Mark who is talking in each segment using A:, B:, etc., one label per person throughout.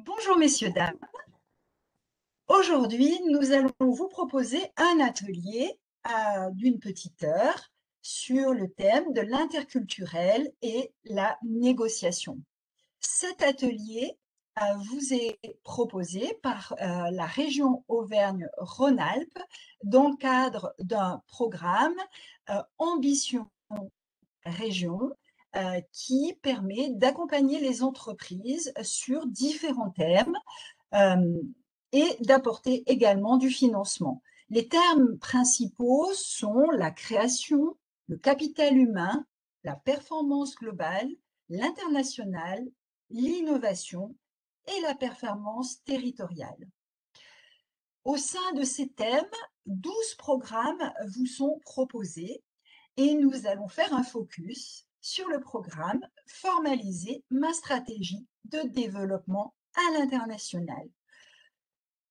A: Bonjour messieurs, dames. Aujourd'hui, nous allons vous proposer un atelier d'une petite heure sur le thème de l'interculturel et la négociation. Cet atelier vous est proposé par la région Auvergne-Rhône-Alpes dans le cadre d'un programme Ambition Région qui permet d'accompagner les entreprises sur différents thèmes euh, et d'apporter également du financement. Les termes principaux sont la création, le capital humain, la performance globale, l'international, l'innovation et la performance territoriale. Au sein de ces thèmes, 12 programmes vous sont proposés et nous allons faire un focus sur le programme Formaliser ma stratégie de développement à l'international.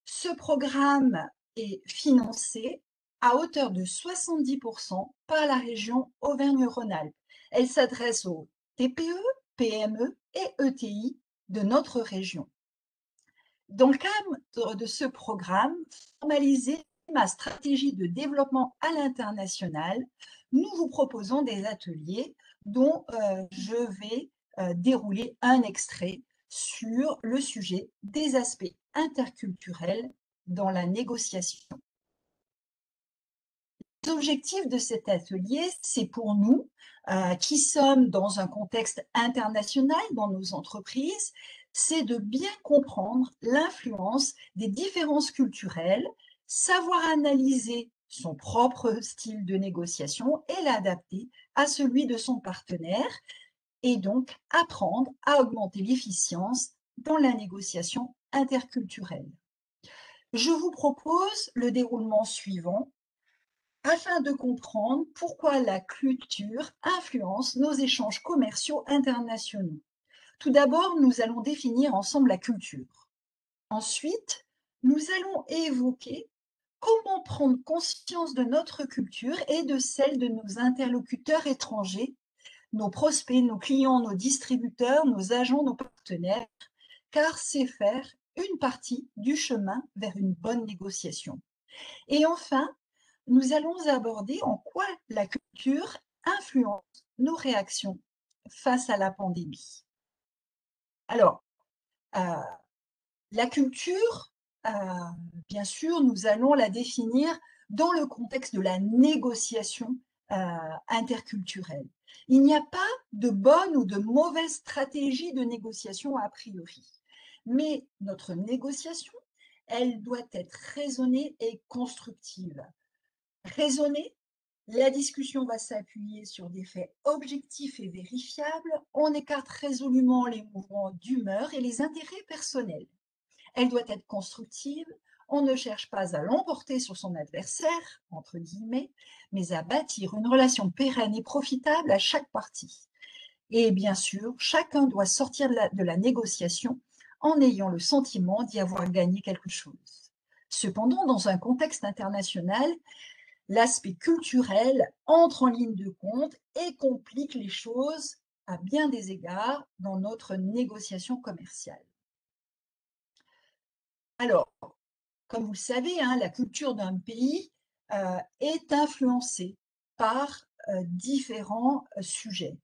A: Ce programme est financé à hauteur de 70% par la région Auvergne-Rhône-Alpes. Elle s'adresse aux TPE, PME et ETI de notre région. Dans le cadre de ce programme, Formaliser ma stratégie de développement à l'international, nous vous proposons des ateliers dont je vais dérouler un extrait sur le sujet des aspects interculturels dans la négociation. L'objectif de cet atelier, c'est pour nous, qui sommes dans un contexte international dans nos entreprises, c'est de bien comprendre l'influence des différences culturelles, savoir analyser son propre style de négociation et l'adapter à celui de son partenaire, et donc apprendre à augmenter l'efficience dans la négociation interculturelle. Je vous propose le déroulement suivant afin de comprendre pourquoi la culture influence nos échanges commerciaux internationaux. Tout d'abord, nous allons définir ensemble la culture. Ensuite, nous allons évoquer comment prendre conscience de notre culture et de celle de nos interlocuteurs étrangers, nos prospects, nos clients, nos distributeurs, nos agents, nos partenaires, car c'est faire une partie du chemin vers une bonne négociation. Et enfin, nous allons aborder en quoi la culture influence nos réactions face à la pandémie. Alors, euh, la culture, euh, bien sûr, nous allons la définir dans le contexte de la négociation interculturelle. Il n'y a pas de bonne ou de mauvaise stratégie de négociation a priori, mais notre négociation, elle doit être raisonnée et constructive. Raisonnée, la discussion va s'appuyer sur des faits objectifs et vérifiables. On écarte résolument les mouvements d'humeur et les intérêts personnels. Elle doit être constructive. On ne cherche pas à l'emporter sur son adversaire, entre guillemets, mais à bâtir une relation pérenne et profitable à chaque partie. Et bien sûr, chacun doit sortir de la négociation en ayant le sentiment d'y avoir gagné quelque chose. Cependant, dans un contexte international, l'aspect culturel entre en ligne de compte et complique les choses à bien des égards dans notre négociation commerciale. Alors, comme vous le savez, hein, la culture d'un pays est influencée par différents sujets.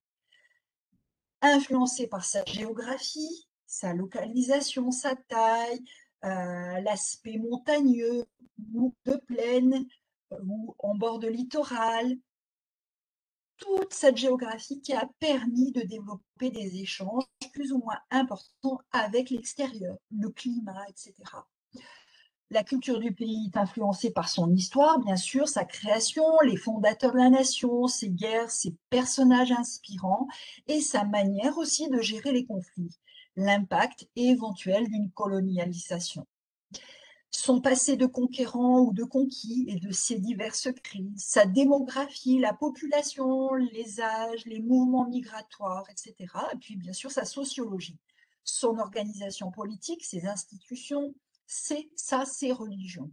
A: Influencée par sa géographie, sa localisation, sa taille, l'aspect montagneux ou de plaine ou en bord de littoral, toute cette géographie qui a permis de développer des échanges plus ou moins importants avec l'extérieur, le climat, etc. La culture du pays est influencée par son histoire, bien sûr, sa création, les fondateurs de la nation, ses guerres, ses personnages inspirants et sa manière aussi de gérer les conflits, l'impact éventuel d'une colonialisation. Son passé de conquérant ou de conquis et de ses diverses crises, sa démographie, la population, les âges, les mouvements migratoires, etc. Et puis bien sûr sa sociologie, son organisation politique, ses institutions, ses religions.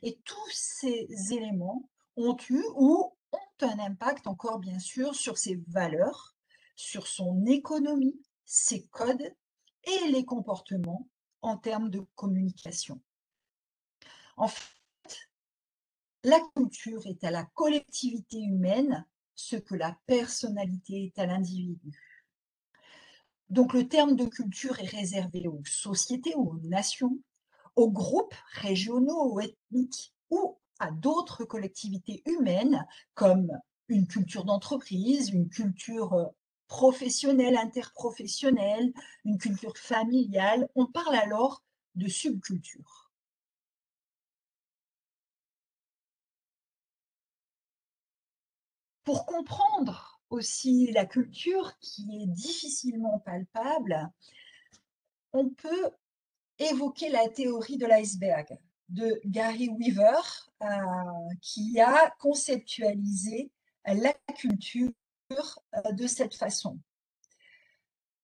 A: Et tous ces éléments ont eu ou ont un impact encore bien sûr sur ses valeurs, sur son économie, ses codes et les comportements en termes de communication. En fait, la culture est à la collectivité humaine ce que la personnalité est à l'individu. Donc le terme de culture est réservé aux sociétés, aux nations, aux groupes régionaux ou ethniques ou à d'autres collectivités humaines comme une culture d'entreprise, une culture professionnelle, interprofessionnelle, une culture familiale. On parle alors de subculture. Pour comprendre aussi la culture qui est difficilement palpable, on peut évoquer la théorie de l'iceberg de Gary Weaver, qui a conceptualisé la culture de cette façon.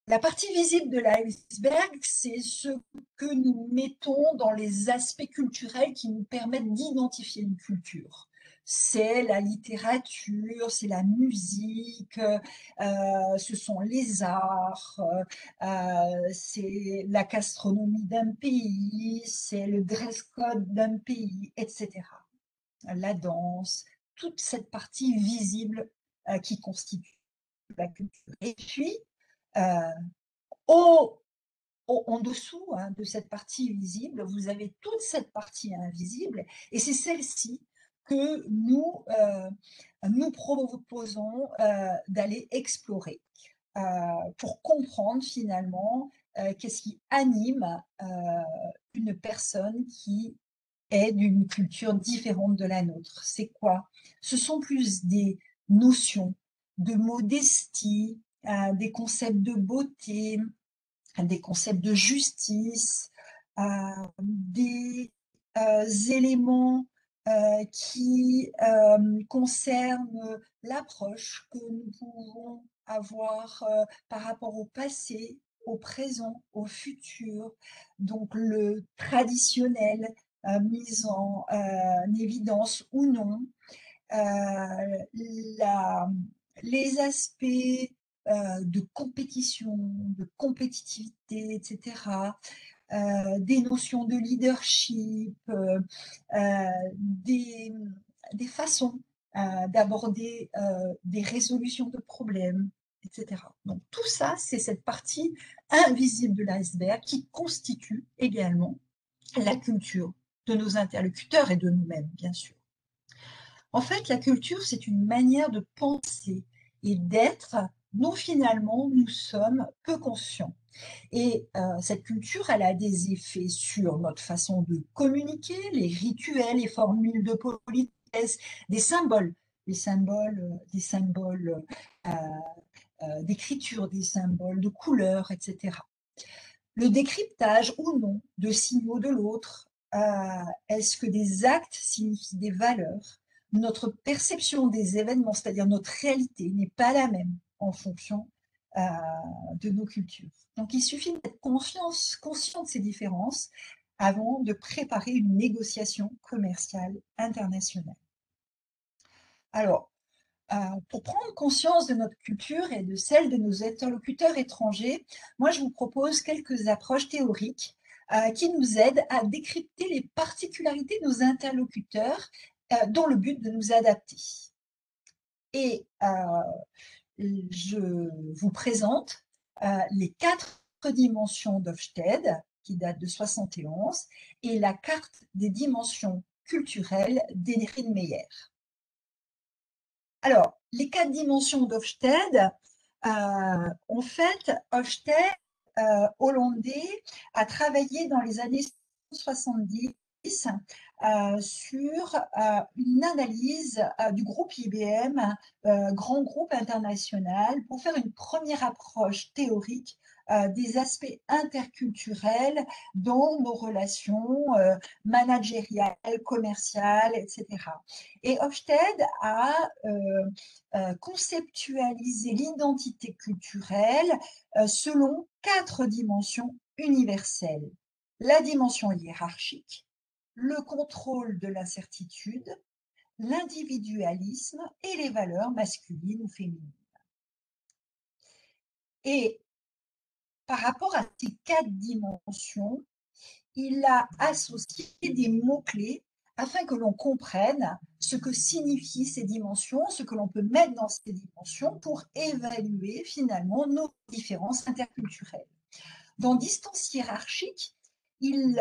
A: La partie visible de l'iceberg, c'est ce que nous mettons dans les aspects culturels qui nous permettent d'identifier une culture. C'est la littérature, c'est la musique, ce sont les arts, c'est la gastronomie d'un pays, c'est le dress code d'un pays, etc. La danse, toute cette partie visible qui constitue la culture. Et puis, euh, au, en dessous de cette partie visible, vous avez toute cette partie invisible, et c'est celle-ci que nous proposons d'aller explorer pour comprendre finalement qu'est-ce qui anime une personne qui est d'une culture différente de la nôtre. C'est quoi? Ce sont plus des notions de modestie, des concepts de beauté, des concepts de justice, des éléments qui concernent l'approche que nous pouvons avoir par rapport au passé, au présent, au futur. Donc le traditionnel mis en évidence ou non, la, les aspects de compétition, de compétitivité, etc., des notions de leadership, des, des façons d'aborder des résolutions de problèmes, etc. Donc tout ça, c'est cette partie invisible de l'iceberg qui constitue également la culture de nos interlocuteurs et de nous-mêmes, bien sûr. En fait, la culture, c'est une manière de penser et d'être dont finalement nous sommes peu conscients. Et cette culture, elle a des effets sur notre façon de communiquer, les rituels, les formules de politesse, des symboles, des symboles d'écriture, des symboles de couleurs, etc. Le décryptage ou non de signaux de l'autre, est-ce que des actes signifient des valeurs? Notre perception des événements, c'est-à-dire notre réalité, n'est pas la même en fonction de nos cultures. Donc il suffit d'être conscient de ces différences avant de préparer une négociation commerciale internationale. Alors, pour prendre conscience de notre culture et de celle de nos interlocuteurs étrangers, moi je vous propose quelques approches théoriques qui nous aident à décrypter les particularités de nos interlocuteurs dans le but de nous adapter. Et je vous présente les 4 dimensions d'Hofstede, qui datent de 71, et la carte des dimensions culturelles d'Henry Meyer. Alors, les 4 dimensions d'Hofstede, en fait, Hofstede, hollandais, a travaillé dans les années 70 sur une analyse du groupe IBM, grand groupe international, pour faire une première approche théorique des aspects interculturels dans nos relations managériales, commerciales, etc. Et Hofstede a conceptualisé l'identité culturelle selon 4 dimensions universelles. La dimension hiérarchique, le contrôle de l'incertitude, l'individualisme et les valeurs masculines ou féminines. Et par rapport à ces 4 dimensions, il a associé des mots-clés afin que l'on comprenne ce que signifient ces dimensions, ce que l'on peut mettre dans ces dimensions pour évaluer finalement nos différences interculturelles. Dans Distance hiérarchique, il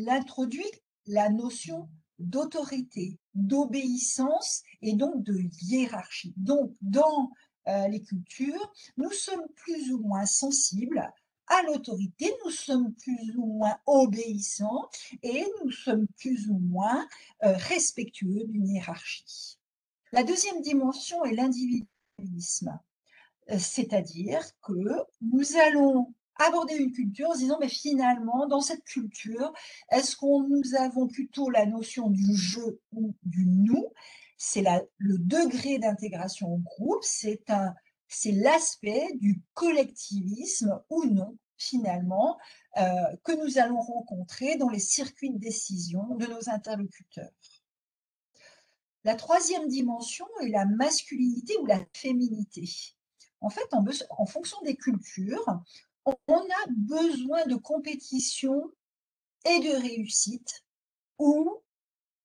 A: introduit la notion d'autorité, d'obéissance et donc de hiérarchie. Donc, dans les cultures, nous sommes plus ou moins sensibles à l'autorité, nous sommes plus ou moins obéissants et nous sommes plus ou moins respectueux d'une hiérarchie. La deuxième dimension est l'individualisme, c'est-à-dire que nous allons aborder une culture en se disant, mais finalement, dans cette culture, est-ce qu'on nous avons plutôt la notion du je ou du nous? C'est le degré d'intégration au groupe, c'est l'aspect du collectivisme ou non, finalement, que nous allons rencontrer dans les circuits de décision de nos interlocuteurs. La troisième dimension est la masculinité ou la féminité. En fait, en fonction des cultures, on a besoin de compétition et de réussite, ou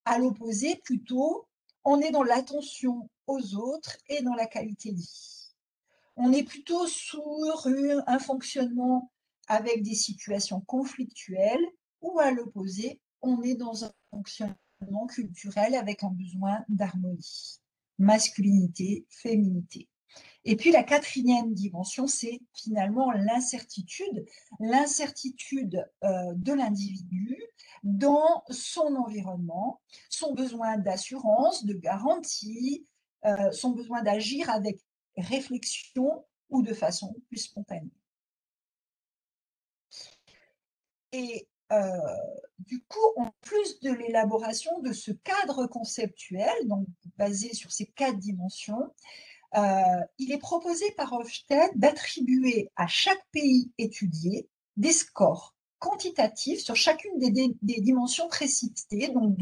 A: à l'opposé, plutôt, on est dans l'attention aux autres et dans la qualité de vie. On est plutôt sur un fonctionnement avec des situations conflictuelles, ou à l'opposé, on est dans un fonctionnement culturel avec un besoin d'harmonie. Masculinité, féminité. Et puis la quatrième dimension, c'est finalement l'incertitude de l'individu dans son environnement, son besoin d'assurance, de garantie, son besoin d'agir avec réflexion ou de façon plus spontanée. Et du coup, en plus de l'élaboration de ce cadre conceptuel, donc basé sur ces 4 dimensions, il est proposé par Hofstede d'attribuer à chaque pays étudié des scores quantitatifs sur chacune des dimensions précitées, donc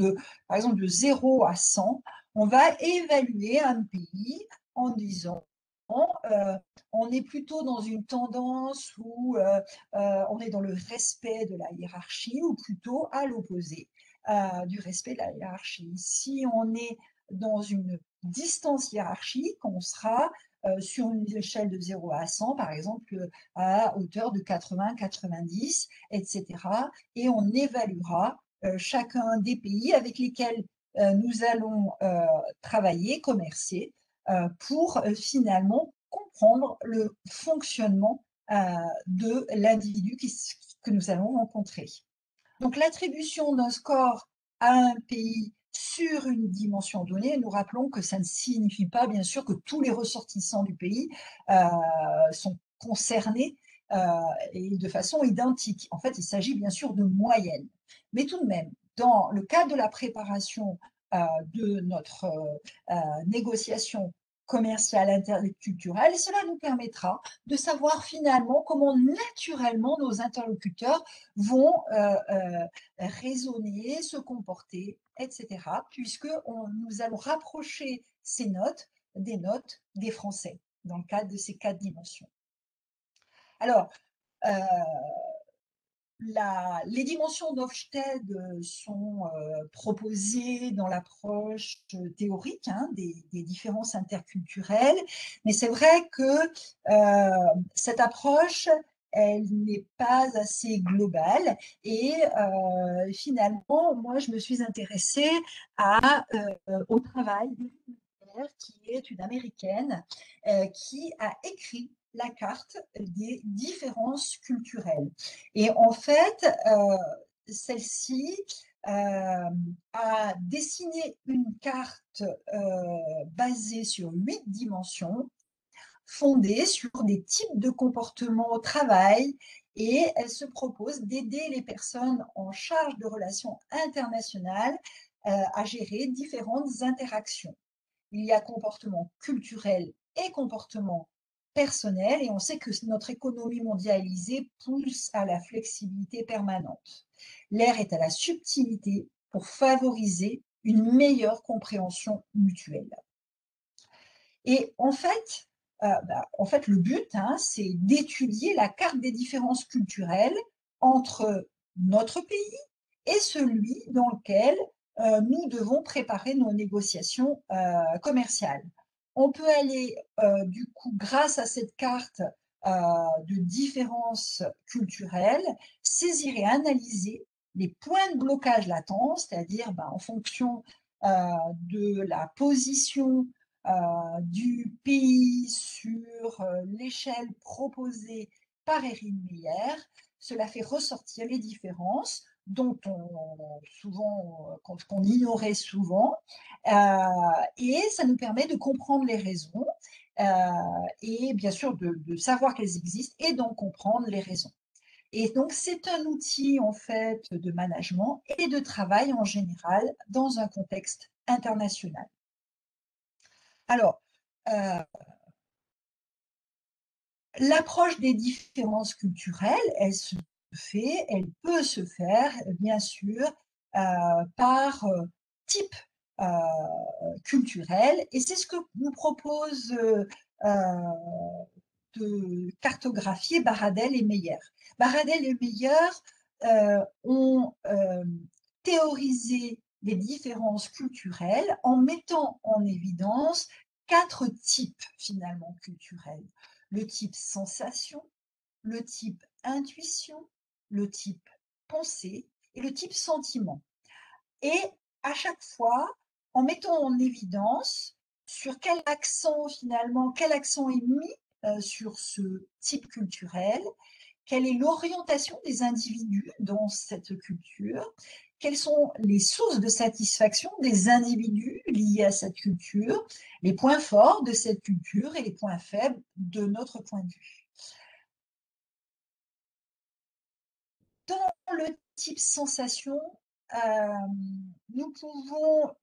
A: par exemple de 0 à 100, on va évaluer un pays en disant on est plutôt dans une tendance où on est dans le respect de la hiérarchie ou plutôt à l'opposé du respect de la hiérarchie. Si on est dans une distance hiérarchique, on sera sur une échelle de 0 à 100, par exemple, à hauteur de 80, 90, etc. Et on évaluera chacun des pays avec lesquels nous allons travailler, commercer, pour finalement comprendre le fonctionnement de l'individu que nous allons rencontrer. Donc l'attribution d'un score à un pays sur une dimension donnée, nous rappelons que ça ne signifie pas bien sûr que tous les ressortissants du pays sont concernés et de façon identique. En fait, il s'agit bien sûr de moyennes. Mais tout de même, dans le cadre de la préparation de notre négociation commerciale interculturelle, cela nous permettra de savoir finalement comment naturellement nos interlocuteurs vont raisonner, se comporter, etc., puisque nous allons rapprocher ces notes des notes des Français dans le cadre de ces 4 dimensions. Alors, les dimensions d'Hofstede sont proposées dans l'approche théorique des différences interculturelles, mais c'est vrai que cette approche, elle n'est pas assez globale et finalement, moi, je me suis intéressée au travail qui est une Américaine qui a écrit la carte des différences culturelles. Et en fait, celle-ci a dessiné une carte basée sur 8 dimensions, fondée sur des types de comportements au travail, et elle se propose d'aider les personnes en charge de relations internationales à gérer différentes interactions. Il y a comportement culturel et comportement personnel, et on sait que notre économie mondialisée pousse à la flexibilité permanente. L'air est à la subtilité pour favoriser une meilleure compréhension mutuelle. Et en fait, le but, c'est d'étudier la carte des différences culturelles entre notre pays et celui dans lequel nous devons préparer nos négociations commerciales. On peut aller, du coup, grâce à cette carte de différences culturelles, saisir et analyser les points de blocage latents, c'est-à-dire en fonction de la position du pays sur l'échelle proposée par Erin Meyer, cela fait ressortir les différences dont qu'on ignorait souvent, et ça nous permet de comprendre les raisons et bien sûr de savoir qu'elles existent et d'en comprendre les raisons. Et donc, c'est un outil en fait de management et de travail en général dans un contexte international. Alors, l'approche des différences culturelles, elle peut se faire, bien sûr, par type culturel, et c'est ce que nous propose de cartographier Baradel et Meyer. Baradel et Meyer ont théorisé les différences culturelles en mettant en évidence 4 types finalement culturels. Le type sensation, le type intuition, le type pensée et le type sentiment. Et à chaque fois, en mettant en évidence sur quel accent finalement, quel accent est mis sur ce type culturel, quelle est l'orientation des individus dans cette culture, quelles sont les sources de satisfaction des individus liés à cette culture, les points forts de cette culture et les points faibles de notre point de vue. Dans le type sensation, nous pouvons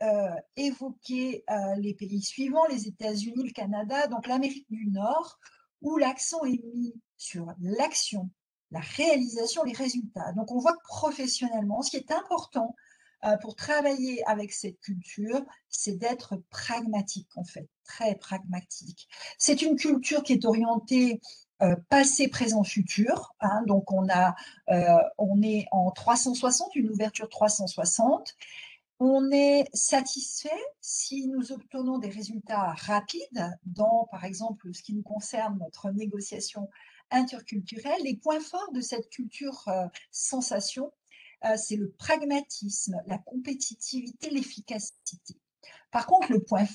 A: évoquer les pays suivants, les États-Unis, le Canada, donc l'Amérique du Nord, où l'accent est mis sur l'action, la réalisation, les résultats. Donc on voit que professionnellement, ce qui est important pour travailler avec cette culture, c'est d'être pragmatique en fait, très pragmatique. C'est une culture qui est orientée passé, présent, futur. Hein, donc on est en 360, une ouverture 360. On est satisfait si nous obtenons des résultats rapides dans, par exemple, ce qui nous concerne, notre négociation interculturelle. Les points forts de cette culture sensation, c'est le pragmatisme, la compétitivité, l'efficacité. Par contre, les points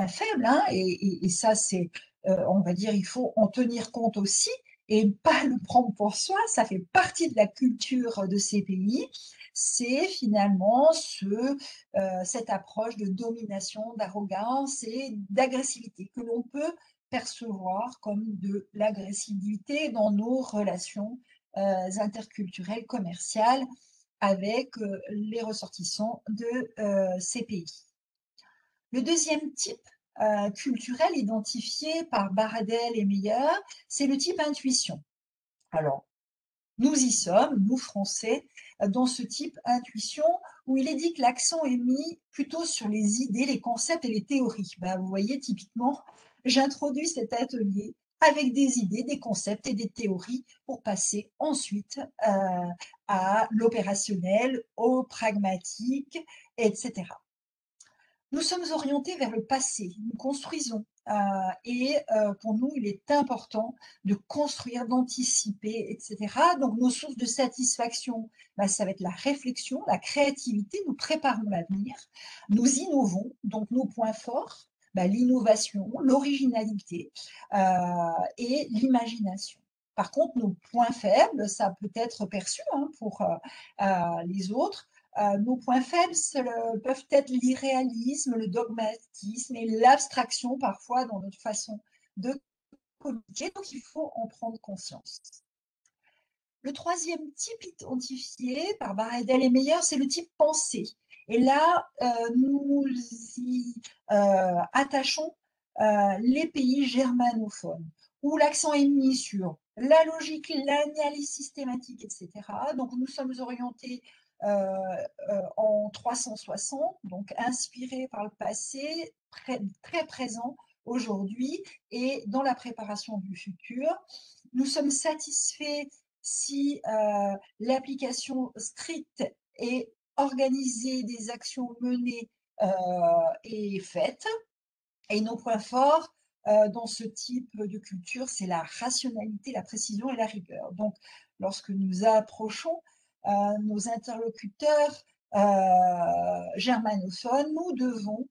A: faibles, hein, et ça, c'est, on va dire, il faut en tenir compte aussi et pas le prendre pour soi, ça fait partie de la culture de ces pays, c'est finalement cette approche de domination, d'arrogance et d'agressivité que l'on peut percevoir comme de l'agressivité dans nos relations interculturelles, commerciales avec les ressortissants de ces pays. Le deuxième type culturel identifié par Baradel et Meyer, c'est le type intuition. Alors, nous y sommes, nous Français, dans ce type intuition où il est dit que l'accent est mis plutôt sur les idées, les concepts et les théories. Vous voyez, typiquement, j'introduis cet atelier avec des idées, des concepts et des théories pour passer ensuite à l'opérationnel, au pragmatique, etc. Nous sommes orientés vers le passé, nous construisons. Et pour nous, il est important de construire, d'anticiper, etc. Donc, nos sources de satisfaction, ça va être la réflexion, la créativité, nous préparons l'avenir, nous innovons, donc nos points forts, l'innovation, l'originalité et l'imagination. Par contre, nos points faibles, ça peut être perçu pour les autres, nos points faibles peuvent être l'irréalisme, le dogmatisme et l'abstraction parfois dans notre façon de communiquer, donc il faut en prendre conscience. Le troisième type identifié par Baradel et Meyer, c'est le type pensée. Et là, nous y attachons les pays germanophones, où l'accent est mis sur la logique, l'analyse systématique, etc. Donc, nous sommes orientés en 360, donc inspirés par le passé, très présents aujourd'hui et dans la préparation du futur. Nous sommes satisfaits si l'application stricte et organisée des actions menées est faite. Et nos points forts dans ce type de culture, c'est la rationalité, la précision et la rigueur. Donc, lorsque nous approchons nos interlocuteurs germanophones, nous devons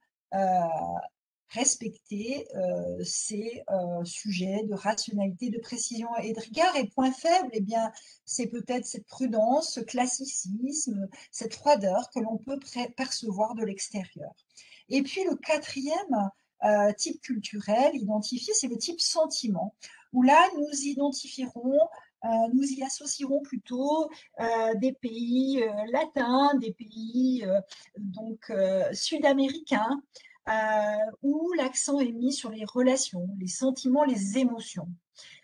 A: respecter ces sujets de rationalité, de précision et de rigueur. Et point faible, eh bien, c'est peut-être cette prudence, ce classicisme, cette froideur que l'on peut percevoir de l'extérieur. Et puis le quatrième type culturel identifié, c'est le type sentiment, où là, nous identifierons nous y associerons plutôt des pays latins, des pays sud-américains, où l'accent est mis sur les relations, les sentiments, les émotions.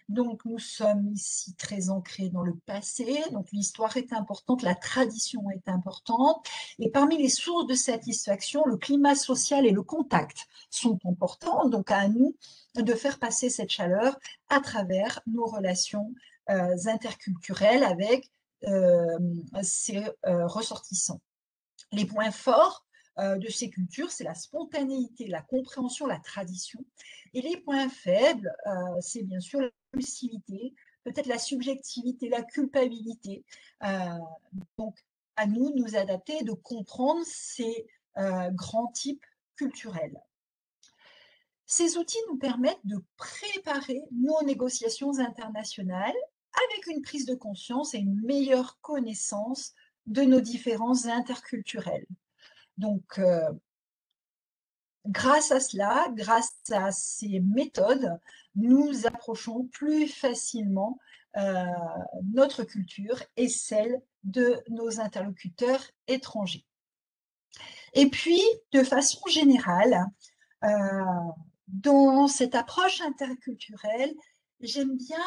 A: Donc, nous sommes ici très ancrés dans le passé, donc l'histoire est importante, la tradition est importante, et parmi les sources de satisfaction, le climat social et le contact sont importants, donc à nous de faire passer cette chaleur à travers nos relations interculturelles avec ces ressortissants. Les points forts de ces cultures, c'est la spontanéité, la compréhension, la tradition. Et les points faibles, c'est bien sûr l'impulsivité, peut-être la subjectivité, la culpabilité. Donc, à nous de nous adapter et de comprendre ces grands types culturels. Ces outils nous permettent de préparer nos négociations internationales avec une prise de conscience et une meilleure connaissance de nos différences interculturelles. Donc, grâce à cela, grâce à ces méthodes, nous approchons plus facilement notre culture et celle de nos interlocuteurs étrangers. Et puis, de façon générale, dans cette approche interculturelle, j'aime bien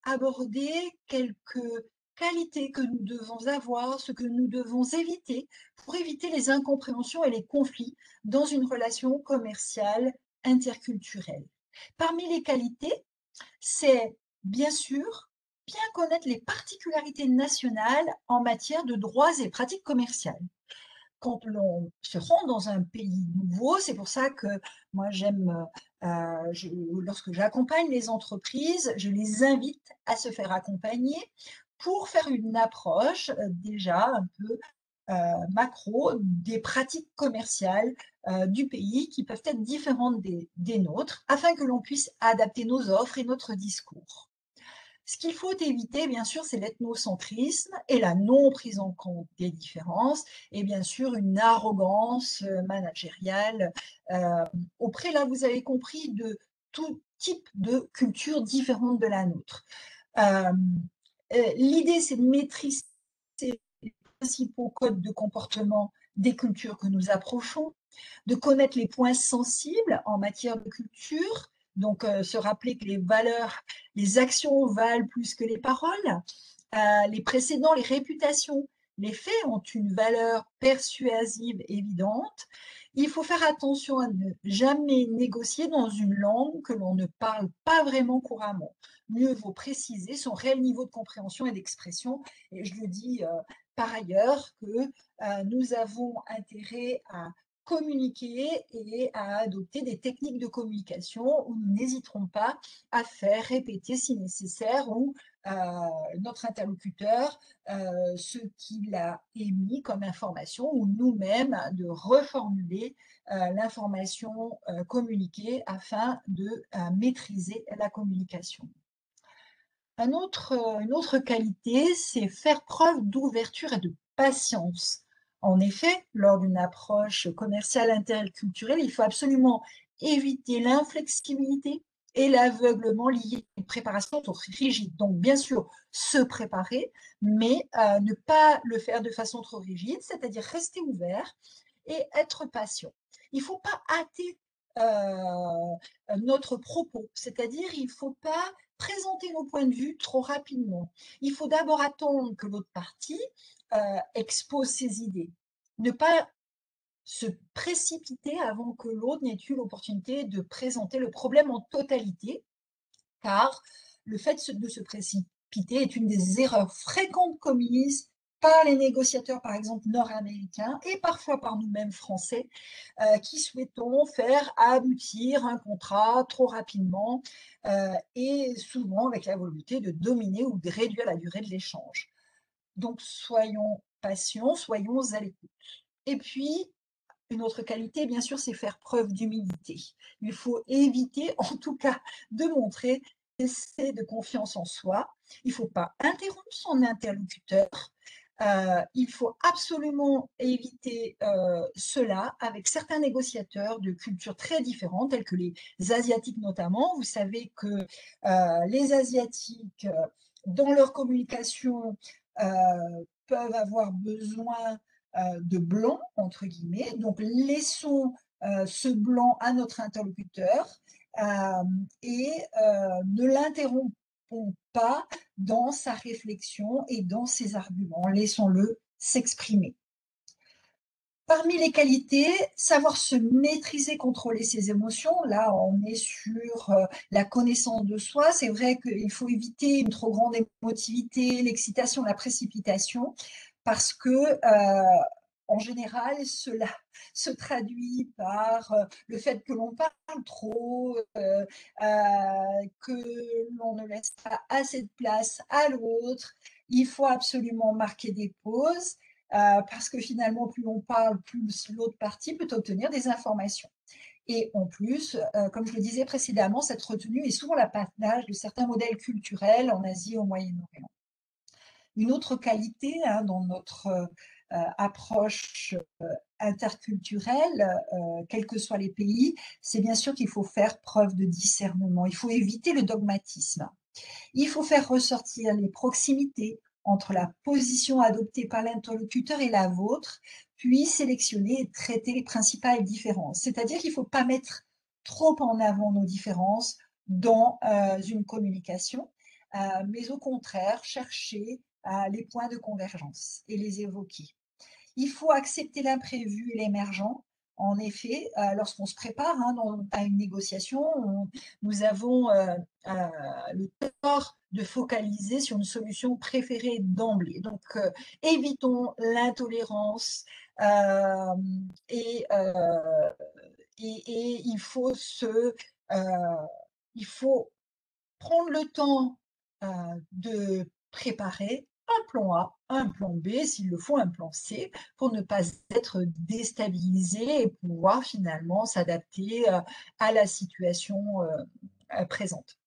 A: aborder quelques qualités que nous devons avoir, ce que nous devons éviter pour éviter les incompréhensions et les conflits dans une relation commerciale interculturelle. Parmi les qualités, c'est bien sûr bien connaître les particularités nationales en matière de droits et pratiques commerciales. Quand l'on se rend dans un pays nouveau, c'est pour ça que moi j'aime, lorsque j'accompagne les entreprises, je les invite à se faire accompagner pour faire une approche déjà un peu macro des pratiques commerciales du pays qui peuvent être différentes des nôtres, afin que l'on puisse adapter nos offres et notre discours. Ce qu'il faut éviter, bien sûr, c'est l'ethnocentrisme et la non prise en compte des différences et bien sûr une arrogance managériale auprès, là vous avez compris, de tout type de culture différente de la nôtre. L'idée, c'est de maîtriser les principaux codes de comportement des cultures que nous approchons, de connaître les points sensibles en matière de culture, donc se rappeler que les valeurs, les actions valent plus que les paroles, les précédents, les réputations, les faits ont une valeur persuasive évidente. Il faut faire attention à ne jamais négocier dans une langue que l'on ne parle pas vraiment couramment. Mieux vaut préciser son réel niveau de compréhension et d'expression. Et je le dis par ailleurs que nous avons intérêt à communiquer et à adopter des techniques de communication où nous n'hésiterons pas à faire répéter si nécessaire ou notre interlocuteur ce qu'il a émis comme information ou nous-mêmes de reformuler l'information communiquée afin de maîtriser la communication. Une autre qualité, c'est faire preuve d'ouverture et de patience. En effet, lors d'une approche commerciale interculturelle, il faut absolument éviter l'inflexibilité et l'aveuglement lié à une préparation trop rigide. Donc, bien sûr, se préparer, mais ne pas le faire de façon trop rigide, c'est-à-dire rester ouvert et être patient. Il ne faut pas hâter notre propos, c'est-à-dire il ne faut pas présenter nos points de vue trop rapidement. Il faut d'abord attendre que l'autre partie expose ses idées. Ne pas se précipiter avant que l'autre n'ait eu l'opportunité de présenter le problème en totalité, car le fait de se Pité est une des erreurs fréquentes commises par les négociateurs, par exemple nord-américains, et parfois par nous-mêmes Français, qui souhaitons faire aboutir un contrat trop rapidement et souvent avec la volonté de dominer ou de réduire la durée de l'échange. Donc soyons patients, soyons à l'écoute. Et puis, une autre qualité, bien sûr, c'est faire preuve d'humilité. Il faut éviter, en tout cas, de montrer excès de confiance en soi. Il ne faut pas interrompre son interlocuteur. Il faut absolument éviter cela avec certains négociateurs de cultures très différentes, tels que les Asiatiques notamment. Vous savez que les Asiatiques, dans leur communication, peuvent avoir besoin de blanc, entre guillemets. Donc, laissons ce blanc à notre interlocuteur et ne l'interrompons pas dans sa réflexion et dans ses arguments. Laissons-le s'exprimer. Parmi les qualités, savoir se maîtriser, contrôler ses émotions. Là, on est sur la connaissance de soi. C'est vrai qu'il faut éviter une trop grande émotivité, l'excitation, la précipitation, parce que en général, cela se traduit par le fait que l'on parle trop, que l'on ne laisse pas assez de place à l'autre. Il faut absolument marquer des pauses parce que finalement, plus on parle, plus l'autre partie peut obtenir des informations. Et en plus, comme je le disais précédemment, cette retenue est souvent l'apanage de certains modèles culturels en Asie et au Moyen-Orient. Une autre qualité dans notre approche interculturelle, quels que soient les pays, c'est bien sûr qu'il faut faire preuve de discernement. Il faut éviter le dogmatisme. Il faut faire ressortir les proximités entre la position adoptée par l'interlocuteur et la vôtre, puis sélectionner et traiter les principales différences. C'est-à-dire qu'il ne faut pas mettre trop en avant nos différences dans une communication, mais au contraire, chercher les points de convergence et les évoquer. Il faut accepter l'imprévu et l'émergent. En effet, lorsqu'on se prépare à une négociation, nous avons le tort de focaliser sur une solution préférée d'emblée. Donc, évitons l'intolérance et, il faut il faut prendre le temps de préparer un plan A, un plan B, s'il le faut, un plan C, pour ne pas être déstabilisé et pouvoir finalement s'adapter à la situation présente.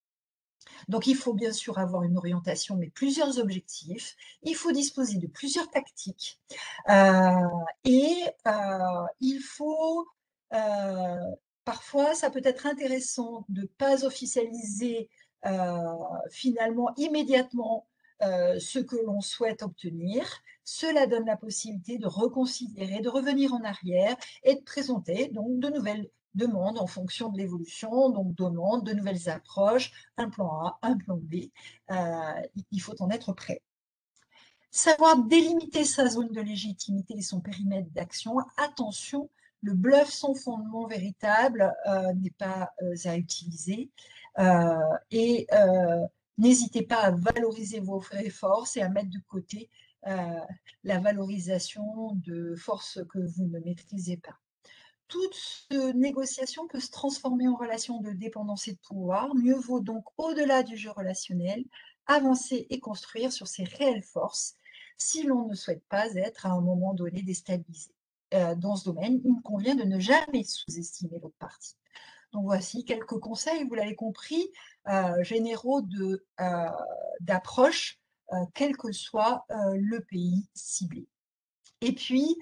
A: Donc, il faut bien sûr avoir une orientation, mais plusieurs objectifs. Il faut disposer de plusieurs tactiques. Et il faut, parfois, ça peut être intéressant de ne pas officialiser finalement immédiatement ce que l'on souhaite obtenir. Cela donne la possibilité de reconsidérer, de revenir en arrière et de présenter donc de nouvelles demandes en fonction de l'évolution, donc demandes, de nouvelles approches, un plan A, un plan B. Il faut en être prêt. Savoir délimiter sa zone de légitimité et son périmètre d'action. Attention, le bluff sans fondement véritable n'est pas à utiliser. Et n'hésitez pas à valoriser vos forces et à mettre de côté la valorisation de forces que vous ne maîtrisez pas. Toute négociation peut se transformer en relation de dépendance et de pouvoir. Mieux vaut donc, au-delà du jeu relationnel, avancer et construire sur ses réelles forces si l'on ne souhaite pas être à un moment donné déstabilisé. Dans ce domaine, il convient de ne jamais sous-estimer l'autre partie. Donc voici quelques conseils, vous l'avez compris, généraux d'approche, quel que soit le pays ciblé. Et puis,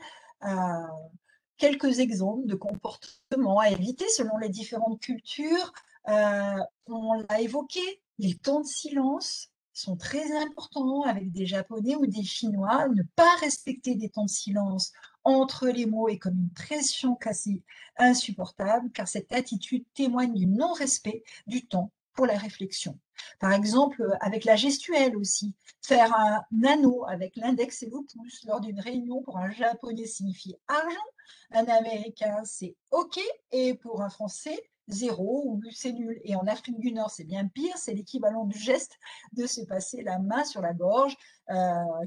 A: quelques exemples de comportements à éviter selon les différentes cultures. On l'a évoqué, les temps de silence sont très importants avec des Japonais ou des Chinois. Ne pas respecter des temps de silence entre les mots est comme une pression quasi insupportable, car cette attitude témoigne du non-respect du temps pour la réflexion. Par exemple, avec la gestuelle aussi, faire un anneau avec l'index et le pouce lors d'une réunion pour un Japonais signifie argent, un Américain c'est OK, et pour un Français, zéro ou c'est nul. Et en Afrique du Nord, c'est bien pire, c'est l'équivalent du geste de se passer la main sur la gorge,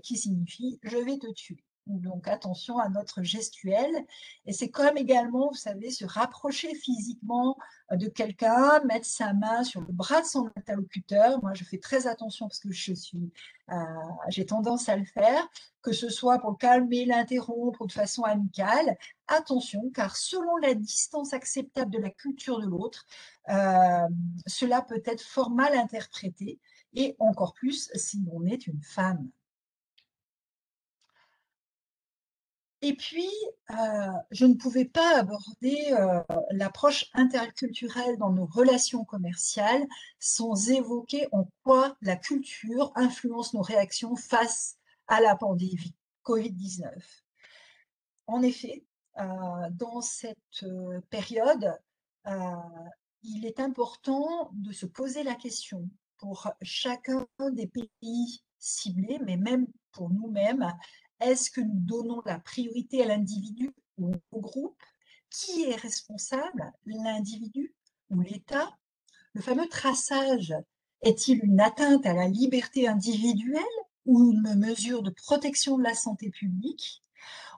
A: qui signifie je vais te tuer. Donc attention à notre gestuelle. Et c'est comme également, vous savez, se rapprocher physiquement de quelqu'un, mettre sa main sur le bras de son interlocuteur. Moi, je fais très attention parce que j'ai tendance à le faire, que ce soit pour le calmer, l'interrompre ou de façon amicale. Attention, car selon la distance acceptable de la culture de l'autre, cela peut être fort mal interprété, et encore plus si l'on est une femme. Et puis, je ne pouvais pas aborder l'approche interculturelle dans nos relations commerciales sans évoquer en quoi la culture influence nos réactions face à la pandémie Covid-19. En effet, dans cette période, heu, il est important de se poser la question pour chacun des pays ciblés, mais même pour nous-mêmes, est-ce que nous donnons la priorité à l'individu ou au groupe? Qui est responsable, l'individu ou l'État? Le fameux traçage est-il une atteinte à la liberté individuelle ou une mesure de protection de la santé publique?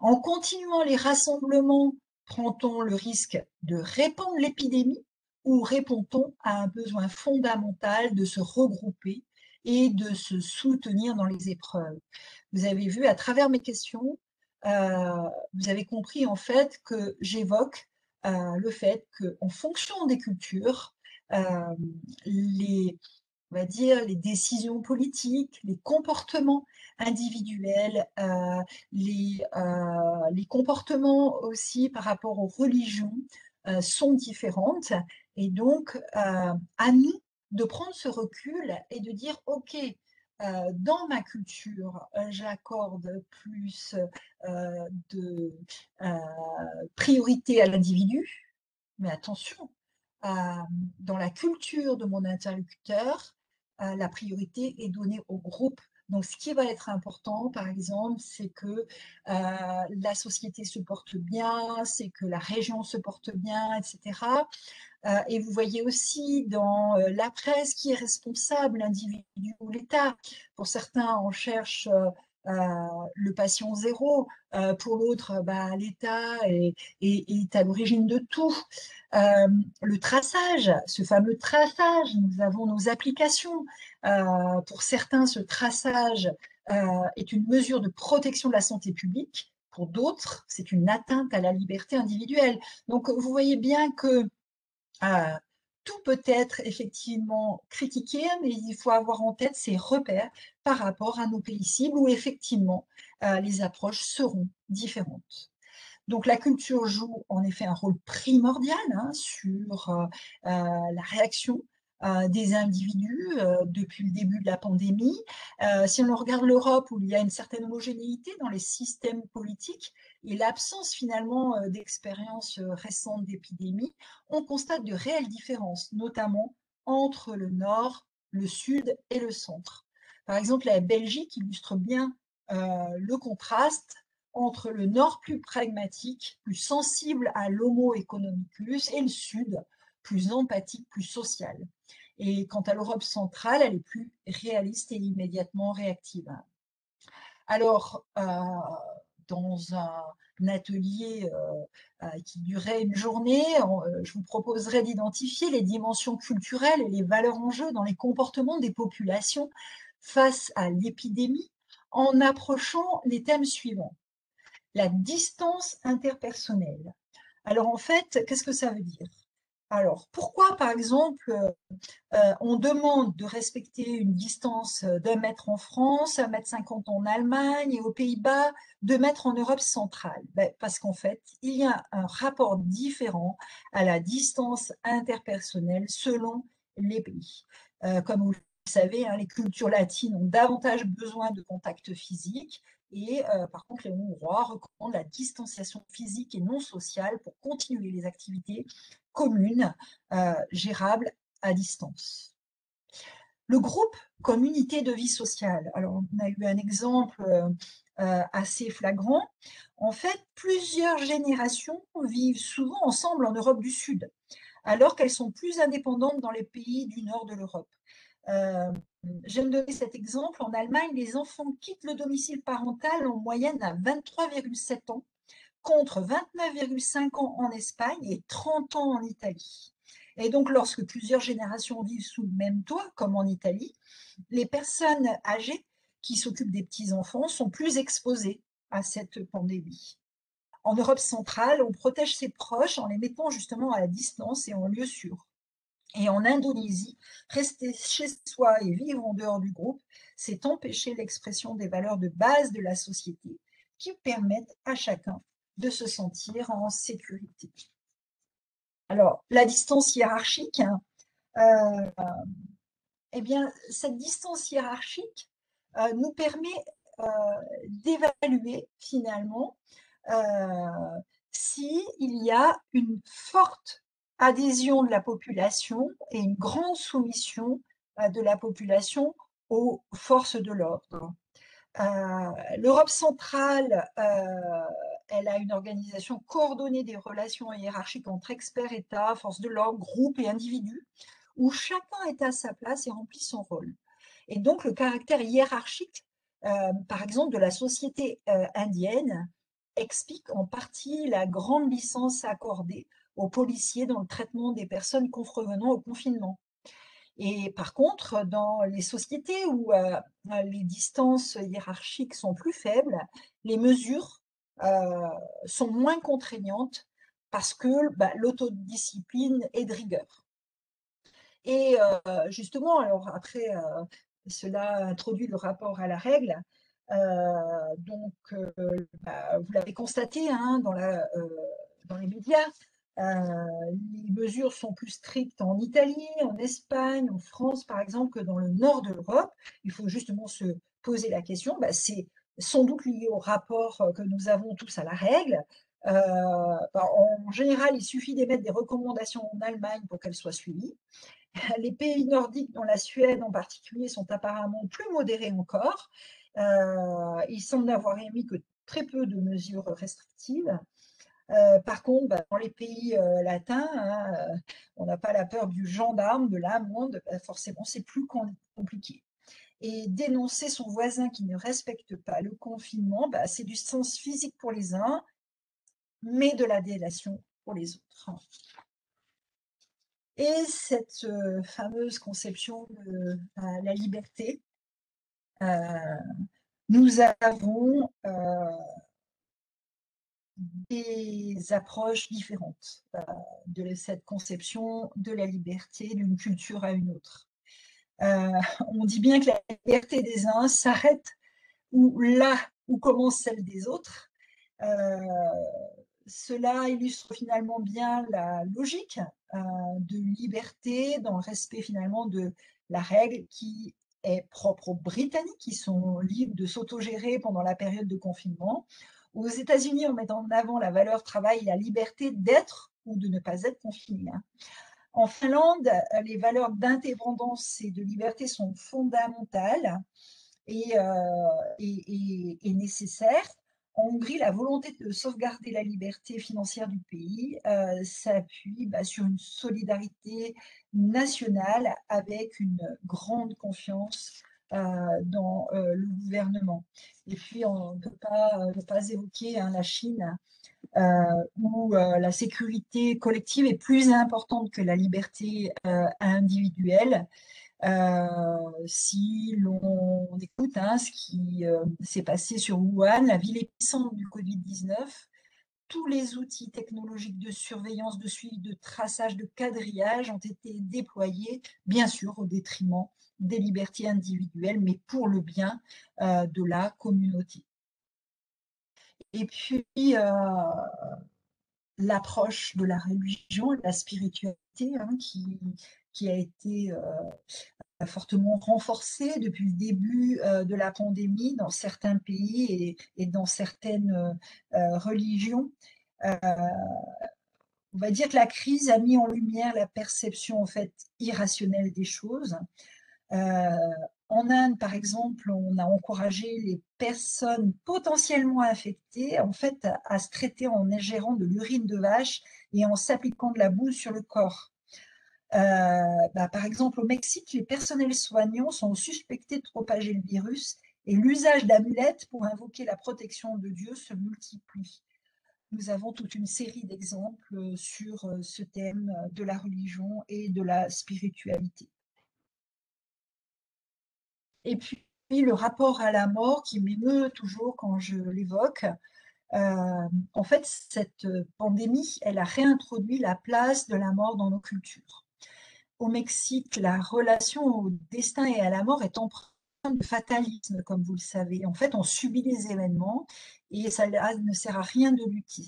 A: En continuant les rassemblements, prend-on le risque de répandre l'épidémie ou répond-on à un besoin fondamental de se regrouper et de se soutenir dans les épreuves? Vous avez vu à travers mes questions, vous avez compris en fait que j'évoque le fait qu'en fonction des cultures, les on va dire, les décisions politiques, les comportements individuels, les comportements aussi par rapport aux religions, sont différentes, et donc à nous de prendre ce recul et de dire: «OK, dans ma culture, j'accorde plus, de, heu, priorité à l'individu, mais attention, dans la culture de mon interlocuteur, la priorité est donnée au groupe. Donc ce qui va être important, par exemple, c'est que, la société se porte bien, c'est que la région se porte bien, et cetera. Et vous voyez aussi dans, la presse qui est responsable, l'individu ou l'État. Pour certains, on cherche, le patient zéro, pour l'autre, bah, l'État est à l'origine de tout. Le traçage, ce fameux traçage, nous avons nos applications. Pour certains, ce traçage, est une mesure de protection de la santé publique. Pour d'autres, c'est une atteinte à la liberté individuelle. Donc vous voyez bien que tout peut être effectivement critiqué, mais il faut avoir en tête ces repères par rapport à nos pays cibles où effectivement, les approches seront différentes. Donc la culture joue en effet un rôle primordial, hein, sur, la réaction, des individus, depuis le début de la pandémie. Si on regarde l'Europe où il y a une certaine homogénéité dans les systèmes politiques et l'absence finalement, d'expériences, récentes d'épidémie, on constate de réelles différences, notamment entre le nord, le sud et le centre. Par exemple, la Belgique illustre bien, le contraste entre le nord plus pragmatique, plus sensible à l'homo economicus, et le sud plus empathique, plus social. Et quant à l'Europe centrale, elle est plus réaliste et immédiatement réactive. Alors, dans un atelier qui durait une journée, je vous proposerai d'identifier les dimensions culturelles et les valeurs en jeu dans les comportements des populations face à l'épidémie, en approchant les thèmes suivants. La distance interpersonnelle. Alors en fait, qu'est-ce que ça veut dire? Alors, pourquoi par exemple, on demande de respecter une distance d'1 mètre en France, 1,50 m en Allemagne et aux Pays-Bas, 2 mètres en Europe centrale? Ben, parce qu'en fait, il y a un rapport différent à la distance interpersonnelle selon les pays. Comme vous le savez, hein, les cultures latines ont davantage besoin de contact physique, et par contre, les Hongrois recommandent la distanciation physique et non sociale pour continuer les activités communes, gérables à distance. Le groupe comme unité de vie sociale. Alors, on a eu un exemple assez flagrant. En fait, plusieurs générations vivent souvent ensemble en Europe du Sud. alors qu'elles sont plus indépendantes dans les pays du nord de l'Europe. J'aime donner cet exemple. En Allemagne, les enfants quittent le domicile parental en moyenne à 23,7 ans, contre 29,5 ans en Espagne et 30 ans en Italie. Et donc, lorsque plusieurs générations vivent sous le même toit, comme en Italie, les personnes âgées qui s'occupent des petits-enfants sont plus exposées à cette pandémie. En Europe centrale, on protège ses proches en les mettant justement à distance et en lieu sûr. Et en Indonésie, rester chez soi et vivre en dehors du groupe, c'est empêcher l'expression des valeurs de base de la société qui permettent à chacun de se sentir en sécurité. Alors, la distance hiérarchique, eh bien, cette distance hiérarchique nous permet d'évaluer finalement s'il y a une forte adhésion de la population et une grande soumission de la population aux forces de l'ordre. L'Europe centrale, elle a une organisation coordonnée des relations hiérarchiques entre experts, États, forces de l'ordre, groupes et individus, où chacun est à sa place et remplit son rôle. Et donc, le caractère hiérarchique, par exemple, de la société indienne, explique en partie la grande licence accordée aux policiers dans le traitement des personnes contrevenant au confinement. Et par contre, dans les sociétés où les distances hiérarchiques sont plus faibles, les mesures sont moins contraignantes parce que l'autodiscipline est de rigueur. Et justement, alors après, cela introduit le rapport à la règle. Donc, vous l'avez constaté hein, dans les médias, les mesures sont plus strictes en Italie, en Espagne, en France, par exemple, que dans le nord de l'Europe. Il faut justement se poser la question, c'est sans doute lié au rapport que nous avons tous à la règle. En général, il suffit d'émettre des recommandations en Allemagne pour qu'elles soient suivies. Les pays nordiques, dont la Suède en particulier, sont apparemment plus modérés encore. Il semble n'avoir émis que très peu de mesures restrictives. Par contre, dans les pays latins, hein, on n'a pas la peur du gendarme, de l'amende, forcément c'est plus compliqué. Et dénoncer son voisin qui ne respecte pas le confinement, c'est du sens physique pour les uns, mais de la délation pour les autres. Et cette fameuse conception de la liberté, nous avons des approches différentes de cette conception de la liberté d'une culture à une autre. On dit bien que la liberté des uns s'arrête là où commence celle des autres. Cela illustre finalement bien la logique de liberté dans le respect finalement de la règle qui est propre aux Britanniques, qui sont libres de s'autogérer pendant la période de confinement. Aux États-Unis, on met en avant la valeur travail et la liberté d'être ou de ne pas être confiné. En Finlande, les valeurs d'indépendance et de liberté sont fondamentales et nécessaires. En Hongrie, la volonté de sauvegarder la liberté financière du pays s'appuie sur une solidarité nationale avec une grande confiance dans le gouvernement. Et puis, on ne peut pas évoquer la Chine, où la sécurité collective est plus importante que la liberté individuelle. Si l'on écoute ce qui s'est passé sur Wuhan, la ville épicentre du Covid-19, tous les outils technologiques de surveillance, de suivi, de traçage, de quadrillage ont été déployés, bien sûr, au détriment des libertés individuelles, mais pour le bien de la communauté. Et puis, l'approche de la religion et de la spiritualité qui a été fortement renforcée depuis le début de la pandémie dans certains pays et dans certaines religions. On va dire que la crise a mis en lumière la perception en fait irrationnelle des choses. En Inde, par exemple, on a encouragé les personnes potentiellement infectées en fait, à se traiter en ingérant de l'urine de vache et en s'appliquant de la boue sur le corps. Par exemple, au Mexique, les personnels soignants sont suspectés de propager le virus et l'usage d'amulettes pour invoquer la protection de Dieu se multiplie. Nous avons toute une série d'exemples sur ce thème de la religion et de la spiritualité. Et puis, le rapport à la mort qui m'émeut toujours quand je l'évoque. En fait, cette pandémie, elle a réintroduit la place de la mort dans nos cultures. Au Mexique, la relation au destin et à la mort est empreinte de fatalisme, comme vous le savez. En fait, on subit les événements et ça ne sert à rien de lutter.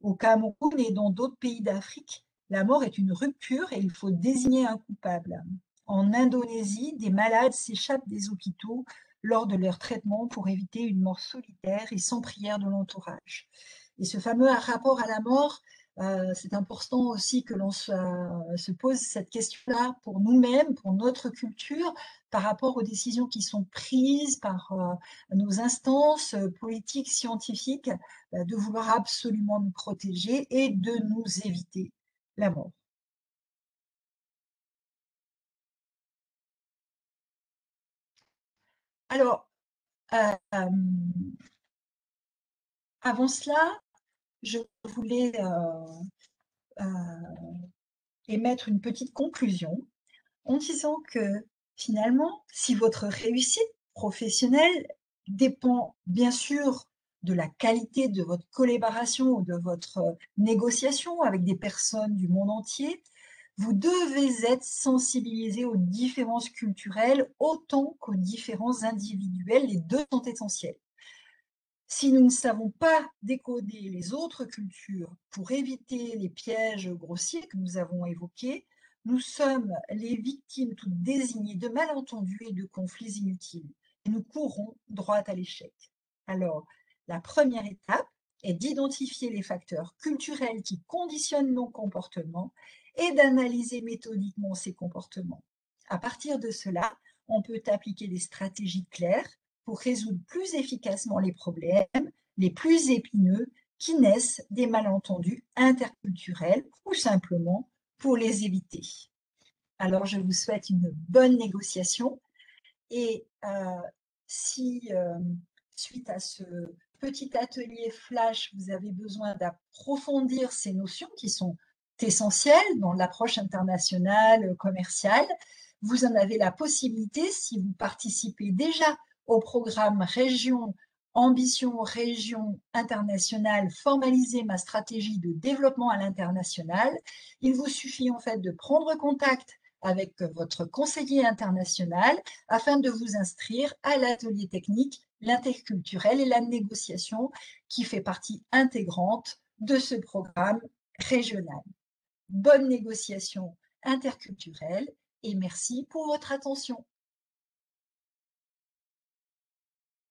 A: Au Cameroun et dans d'autres pays d'Afrique, la mort est une rupture et il faut désigner un coupable. En Indonésie, des malades s'échappent des hôpitaux lors de leur traitement pour éviter une mort solitaire et sans prière de l'entourage. Et ce fameux rapport à la mort, c'est important aussi que l'on se pose cette question-là pour nous-mêmes, pour notre culture, par rapport aux décisions qui sont prises par nos instances politiques, scientifiques, de vouloir absolument nous protéger et de nous éviter la mort. Alors, avant cela, je voulais euh, émettre une petite conclusion en disant que finalement, si votre réussite professionnelle dépend bien sûr de la qualité de votre collaboration ou de votre négociation avec des personnes du monde entier, vous devez être sensibilisé aux différences culturelles autant qu'aux différences individuelles. Les deux sont essentiels. Si nous ne savons pas décoder les autres cultures pour éviter les pièges grossiers que nous avons évoqués, nous sommes les victimes toutes désignées de malentendus et de conflits inutiles. Et nous courons droit à l'échec. Alors, la première étape est d'identifier les facteurs culturels qui conditionnent nos comportements et d'analyser méthodiquement ces comportements. À partir de cela, on peut appliquer des stratégies claires pour résoudre plus efficacement les problèmes les plus épineux qui naissent des malentendus interculturels ou simplement pour les éviter. Alors, je vous souhaite une bonne négociation et si, suite à ce petit atelier flash, vous avez besoin d'approfondir ces notions qui sont essentielles dans l'approche internationale, commerciale, vous en avez la possibilité si vous participez déjà au programme Région Ambition Région internationale, formaliser ma stratégie de développement à l'international. Il vous suffit en fait de prendre contact avec votre conseiller international afin de vous inscrire à l'atelier technique, l'interculturel et la négociation qui fait partie intégrante de ce programme régional. Bonne négociation interculturelle et merci pour votre attention.